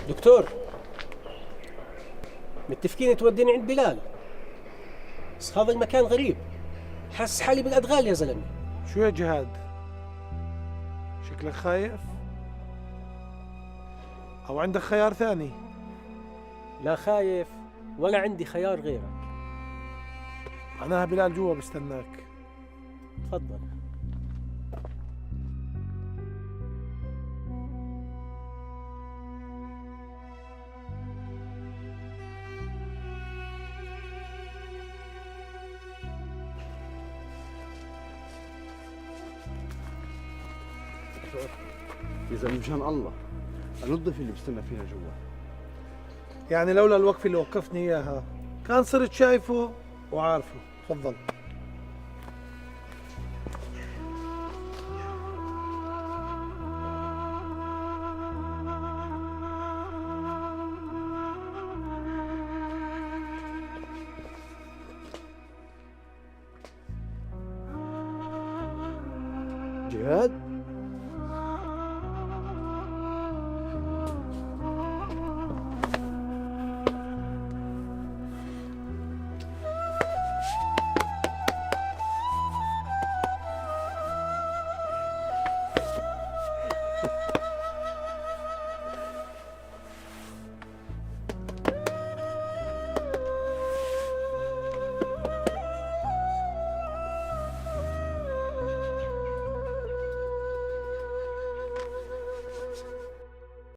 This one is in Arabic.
دكتور، متفقين توديني عند بلال، بس هذا المكان غريب، حاسس حالي بالأدغال يا زلمة. شو يا جهاد؟ شكلك خايف؟ أو عندك خيار ثاني؟ لا خايف ولا عندي خيار غيرك. أنا بلال جوا بستناك. تفضل. يا زلمه مشان الله، انظف اللي بستنى فينا جوا. يعني لولا الوقفة اللي وقفتني إياها كان صرت شايفه وعارفه. تفضل. جهاد